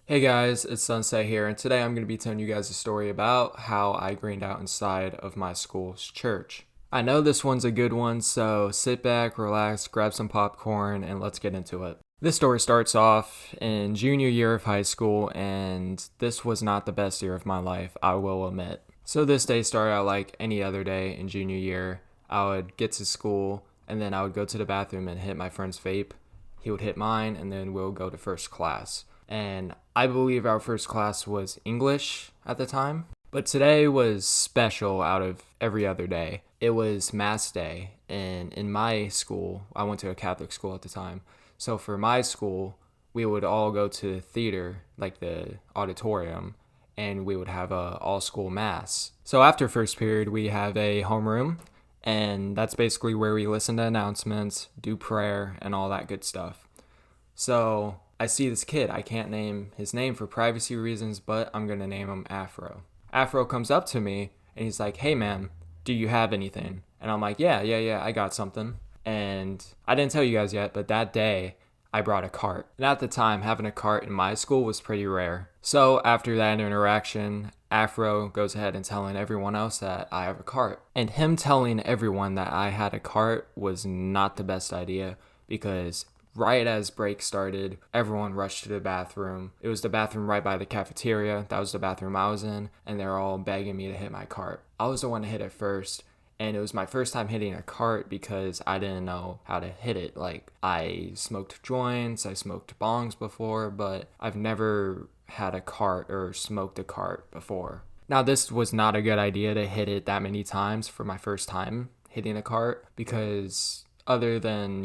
Hey guys, it's Sunset here, and today I'm going to be telling you guys a story about how I greened out inside of my school's church. I know this one's a good one, so sit back, relax, grab some popcorn, and let's get into it. This story starts off in junior year of high school, and this was not the best year of my life, I will admit. So this day started out like any other day in junior year. I would get to school, and then I would go to the bathroom and hit my friend's vape. He would hit mine, and then we'll go to first class. And I believe our first class was English at the time. But today was special out of every other day. It was Mass Day, and in my school, I went to a Catholic school at the time. So for my school, we would all go to the theater, like the auditorium, and we would have a all school mass. So after first period, we have a homeroom, and that's basically where we listen to announcements, do prayer, and all that good stuff. So I see this kid. I can't name his name for privacy reasons, but I'm going to name him Afro. Afro comes up to me and he's like, "Hey man, do you have anything?" And I'm like, yeah, I got something. And I didn't tell you guys yet, but that day I brought a cart. And at the time, having a cart in my school was pretty rare. So after that interaction, Afro goes ahead and telling everyone else that I have a cart. And him telling everyone that I had a cart was not the best idea because right as break started, everyone rushed to the bathroom. It was the bathroom right by the cafeteria. That was the bathroom I was in, and they're all begging me to hit my cart. I was the one to hit it first, and it was my first time hitting a cart because I didn't know how to hit it. Like, I smoked joints, I smoked bongs before, but I've never had a cart or smoked a cart before. Now, this was not a good idea to hit it that many times for my first time hitting a cart because other than,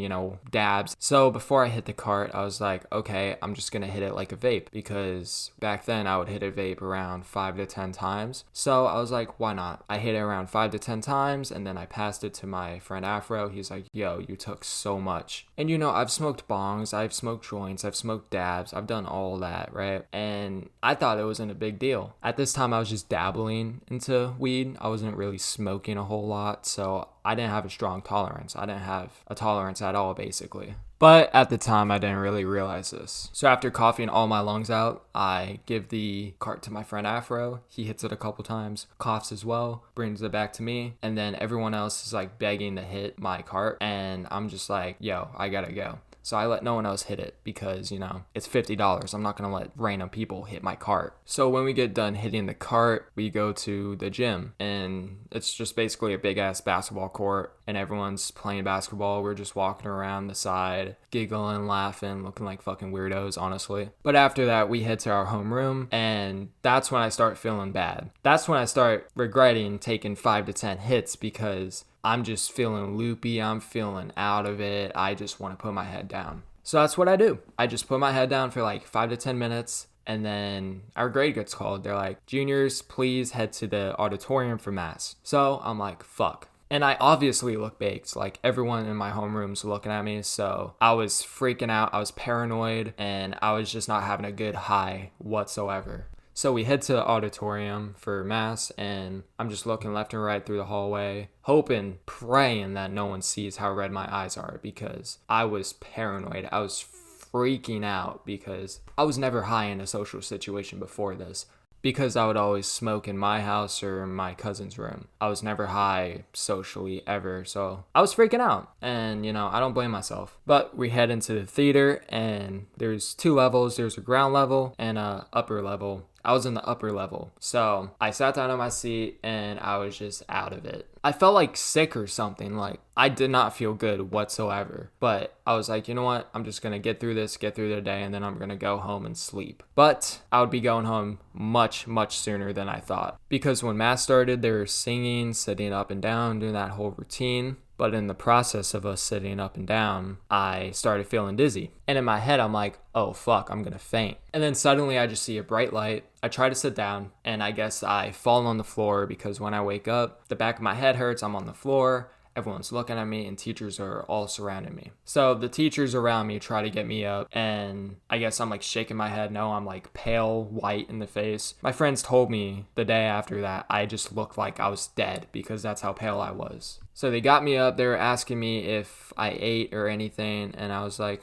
dabs. So before I hit the cart, I was like, okay, I'm just going to hit it like a vape because back then I would hit a vape around 5 to 10 times. So I was like, why not? I hit it around 5 to 10 times and then I passed it to my friend Afro. He's like, yo, you took so much. And I've smoked bongs, I've smoked joints, I've smoked dabs, I've done all that, right? And I thought it wasn't a big deal. At this time, I was just dabbling into weed. I wasn't really smoking a whole lot. So I didn't have a strong tolerance. I didn't have a tolerance at all, basically. But at the time, I didn't really realize this. So after coughing all my lungs out, I give the cart to my friend Afro. He hits it a couple times, coughs as well, brings it back to me, and then everyone else is like begging to hit my cart, and I'm just like, yo, I gotta go. So I let no one else hit it because, it's $50. I'm not going to let random people hit my cart. So when we get done hitting the cart, we go to the gym and it's just basically a big ass basketball court and everyone's playing basketball. We're just walking around the side, giggling, laughing, looking like fucking weirdos, honestly. But after that, we head to our homeroom and that's when I start feeling bad. That's when I start regretting taking 5 to 10 hits because I'm just feeling loopy. I'm feeling out of it. I just want to put my head down. So that's what I do. I just put my head down for like 5 to 10 minutes. And then our grade gets called. They're like, juniors, please head to the auditorium for mass. So I'm like, fuck. And I obviously look baked. Like everyone in my homeroom's looking at me. So I was freaking out. I was paranoid. And I was just not having a good high whatsoever. So we head to the auditorium for mass and I'm just looking left and right through the hallway, hoping, praying that no one sees how red my eyes are because I was paranoid. I was freaking out because I was never high in a social situation before this because I would always smoke in my house or my cousin's room. I was never high socially ever, so I was freaking out. And, I don't blame myself. But we head into the theater and there's 2 levels. There's a ground level and a upper level. I was in the upper level. So I sat down on my seat and I was just out of it. I felt like sick or something. Like I did not feel good whatsoever. But I was like, you know what? I'm just going to get through the day, and then I'm going to go home and sleep. But I would be going home much, much sooner than I thought. Because when mass started, they were singing, sitting up and down, doing that whole routine. But in the process of us sitting up and down, I started feeling dizzy. And in my head, I'm like, oh fuck, I'm gonna faint. And then suddenly I just see a bright light. I try to sit down and I guess I fall on the floor because when I wake up, the back of my head hurts, I'm on the floor. Everyone's looking at me and teachers are all surrounding me. So the teachers around me try to get me up and I guess I'm like shaking my head. No, I'm like pale white in the face. My friends told me the day after that I just looked like I was dead because that's how pale I was. So they got me up. They were asking me if I ate or anything and I was like,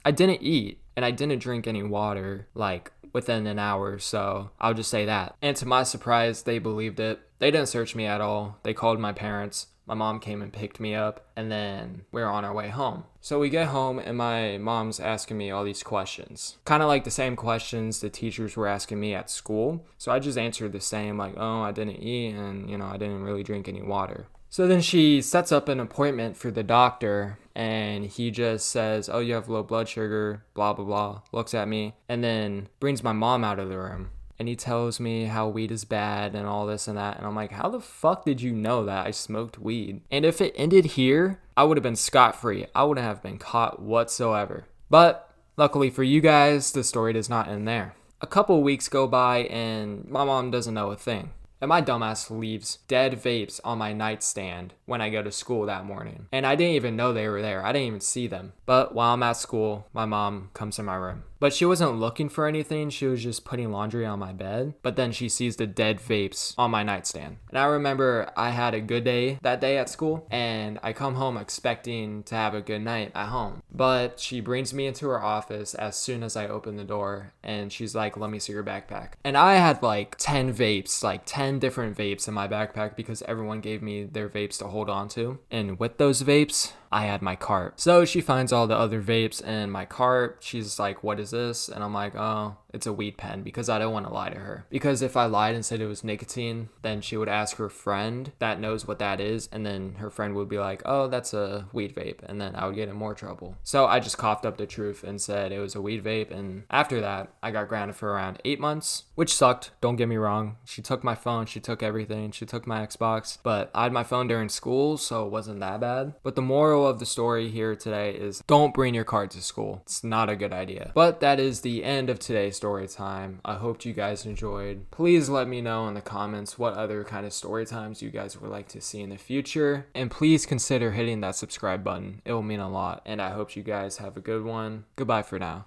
I didn't eat and I didn't drink any water like within an hour, so I'll just say that. And to my surprise, they believed it. They didn't search me at all. They called my parents. My mom came and picked me up, and then we're on our way home. So we get home, and my mom's asking me all these questions. Kind of like the same questions the teachers were asking me at school. So I just answered the same, like, oh, I didn't eat, and, I didn't really drink any water. So then she sets up an appointment for the doctor, and he just says, oh, you have low blood sugar, blah, blah, blah, looks at me, and then brings my mom out of the room. And he tells me how weed is bad and all this and that. And I'm like, how the fuck did you know that I smoked weed? And if it ended here, I would have been scot-free. I wouldn't have been caught whatsoever. But luckily for you guys, the story does not end there. A couple weeks go by and my mom doesn't know a thing. And my dumbass leaves dead vapes on my nightstand when I go to school that morning. And I didn't even know they were there. I didn't even see them. But while I'm at school, my mom comes to my room. But she wasn't looking for anything. She was just putting laundry on my bed. But then she sees the dead vapes on my nightstand. And I remember I had a good day that day at school. And I come home expecting to have a good night at home. But she brings me into her office as soon as I open the door. And she's like, let me see your backpack. And I had like 10 vapes, like 10 different vapes in my backpack because everyone gave me their vapes to hold on to. And with those vapes, I had my cart. So she finds all the other vapes in my cart. She's like, what is this? And I'm like, oh, it's a weed pen, because I don't want to lie to her. Because if I lied and said it was nicotine, then she would ask her friend that knows what that is. And then her friend would be like, oh, that's a weed vape. And then I would get in more trouble. So I just coughed up the truth and said it was a weed vape. And after that, I got grounded for around 8 months, which sucked. Don't get me wrong. She took my phone. She took everything. She took my Xbox. But I had my phone during school, so it wasn't that bad. But the moral of the story here today is don't bring your card to school. It's not a good idea. But that is the end of today's story time. I hope you guys enjoyed. Please let me know in the comments what other kind of story times you guys would like to see in the future. And please consider hitting that subscribe button. It will mean a lot. And I hope you guys have a good one. Goodbye for now.